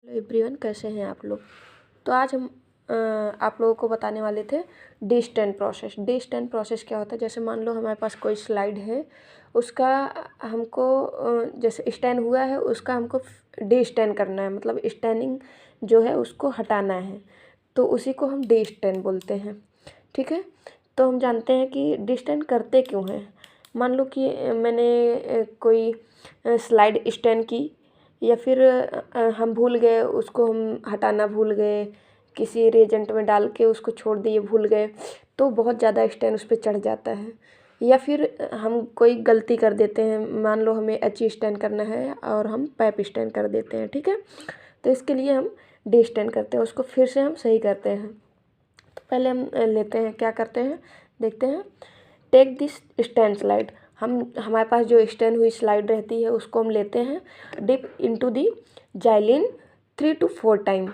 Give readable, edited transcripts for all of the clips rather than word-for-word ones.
Hello everyone, कैसे हैं आप लोग। तो आज हम आप लोगों को बताने वाले थे D-Stand प्रोसेस। D-Stand प्रोसेस क्या होता है, जैसे मान लो हमारे पास कोई स्लाइड है, उसका हमको जैसे स्टैंड हुआ है उसका हमको D-Stand करना है, मतलब स्टैंडिंग जो है उसको हटाना है, तो उसी को हम D-Stand बोलते हैं। ठीक है, तो हम जानते हैं कि D-Stand करते क्यों हैं। मान लो कि मैंने कोई स्लाइड स्टैंड की, या फिर हम भूल गए, उसको हम हटाना भूल गए, किसी रिएजेंट में डाल के उसको छोड़ दिए, भूल गए, तो बहुत ज़्यादा स्टैंड उस पर चढ़ जाता है। या फिर हम कोई गलती कर देते हैं, मान लो हमें एच स्टैंड करना है और हम पाइप स्टैंड कर देते हैं। ठीक है, तो इसके लिए हम डी स्टैंड करते हैं, उसको फिर से हम सही करते हैं। तो पहले हम लेते हैं, क्या करते हैं देखते हैं। टेक दिस स्टैंड स्लाइड, हमारे पास जो स्टैंड हुई स्लाइड रहती है उसको हम लेते हैं, dip into the xylene 3 to 4 time.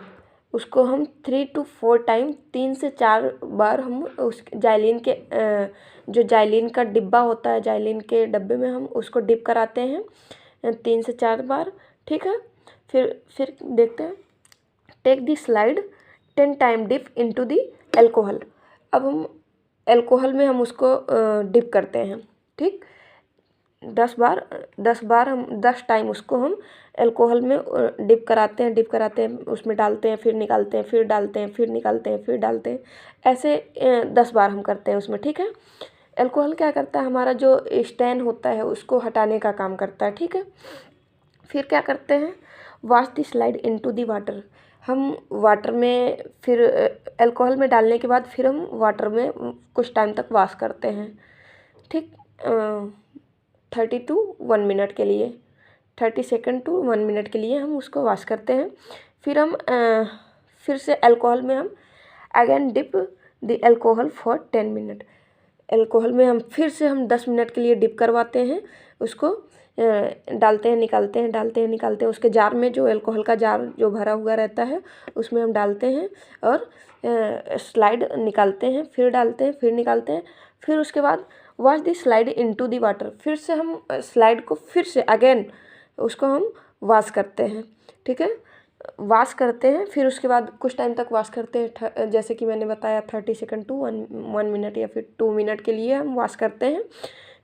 उसको हम 3 to 4 टाइम, 3 से 4 बार हम उस जाइलिन के जो जाइलिन का डिब्बा होता है, जाइलिन के डब्बे में हम उसको डिप कराते हैं 3 से 4 बार। ठीक है, फिर देखते हैं। Take the slide 10 time dip into the alcohol. अब हम एल्कोहल में हम उसको डिप करते हैं। ठीक, 10 बार हम 10 टाइम उसको हम एल्कोहल में डिप कराते हैं, उसमें डालते हैं, फिर निकालते हैं, फिर डालते हैं, फिर निकालते हैं, फिर डालते हैं, ऐसे 10 बार हम करते हैं उसमें। ठीक है, एल्कोहल क्या करता है, हमारा जो स्टैंड होता है उसको हटाने का काम करता है। ठीक है, फिर क्या करते हैं, wash the slide into the water. हम वाटर में फिर एल्कोहल में डालने के बाद फिर हम वाटर में कुछ टाइम तक वॉश करते हैं। ठीक, 30 to 1 मिनट के लिए, 30 सेकेंड to 1 मिनट के लिए हम उसको वॉश करते हैं। फिर हम फिर से अल्कोहल में हम again dip the alcohol for 10 minute. Alcohol में हम फिर से हम 10 मिनट के लिए डिप करवाते हैं, उसको डालते हैं, निकालते हैं, डालते हैं, निकालते हैं। उसके जार में जो अल्कोहल का जार जो भरा हुआ रहता है उसमें हम डालते हैं और स्लाइड निकालते हैं, फिर डालते हैं, फिर निकालते हैं। फिर उसके बाद wash the slide into the water, फिर से हम स्लाइड को फिर से अगेन उसको हम वॉश करते हैं। ठीक है, वॉश करते हैं, फिर उसके बाद कुछ टाइम तक वॉश करते हैं, जैसे कि मैंने बताया 30 सेकेंड टू 1 मिनट या फिर 2 मिनट के लिए हम वॉश करते हैं।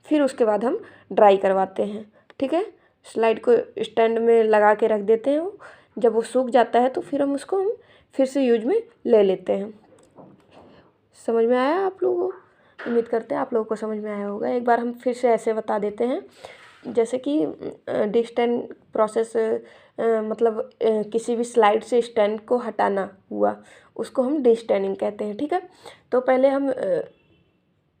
फिर उसके बाद हम ड्राई करवाते हैं। ठीक है, स्लाइड को स्टैंड में लगा के रख देते हैं, जब वो सूख जाता है तो फिर हम उसको हम फिर से यूज में ले लेते हैं। समझ में आया आप लोगों को? उम्मीद करते हैं आप लोगों को समझ में आया होगा। एक बार हम फिर से ऐसे बता देते हैं, जैसे कि डी-स्टैंड प्रोसेस मतलब किसी भी स्लाइड से स्टैंड को हटाना हुआ, उसको हम डी-स्टैंडिंग कहते हैं। ठीक है, तो पहले हम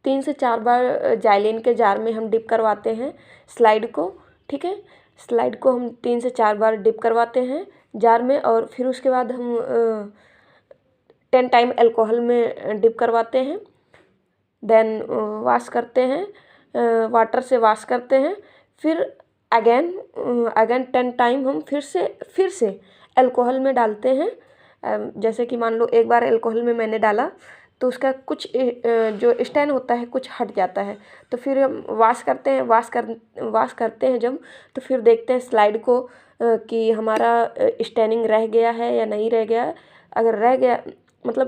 3 से 4 बार जाइलिन के जार में हम डिप करवाते हैं स्लाइड को। ठीक है, स्लाइड को हम 3 से 4 बार डिप करवाते हैं जार में, और फिर उसके बाद हम 10 टाइम अल्कोहल में डिप करवाते हैं, देन वॉश करते हैं, वाटर से वॉश करते हैं। फिर अगेन 10 टाइम हम फिर से अल्कोहल में डालते हैं। जैसे कि मान लो एक बार अल्कोहल में मैंने डाला तो उसका कुछ जो स्टैंड होता है कुछ हट जाता है, तो फिर हम वॉश करते हैं, वॉश करते हैं जब, तो फिर देखते हैं स्लाइड को कि हमारा स्टैंडिंग रह गया है या नहीं रह गया। अगर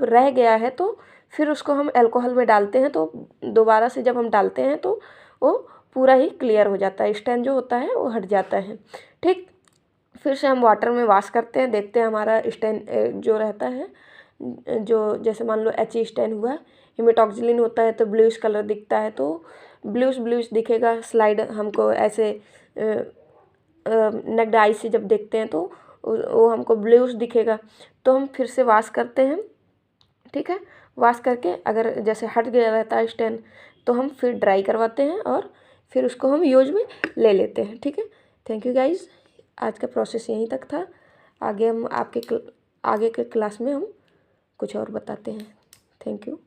रह गया है तो फिर उसको हम अल्कोहल में डालते हैं, तो दोबारा से जब हम डालते हैं तो वो पूरा ही क्लियर हो जाता है, स्टैंड जो होता है वो हट जाता है। ठीक, फिर से हम वाटर में वॉश करते हैं, देखते हैं हमारा स्टैंड जो रहता है, जो जैसे मान लो एच स्टैंड हुआ, हेमेटॉक्सिलिन होता है तो ब्लूइश कलर दिखता है, तो ब्लूइश दिखेगा स्लाइड हमको ऐसे नेक्ड आई से जब देखते हैं तो वो हमको ब्लूइश दिखेगा, तो हम फिर से वॉश करते हैं। ठीक है, वॉश करके अगर जैसे हट गया रहता है स्टैंड तो हम फिर ड्राई करवाते हैं और फिर उसको हम यूज में ले लेते हैं। ठीक है, थैंक यू गाइज़, आज का प्रोसेस यहीं तक था। आगे हम आगे के क्लास में हम कुछ और बताते हैं। Thank you.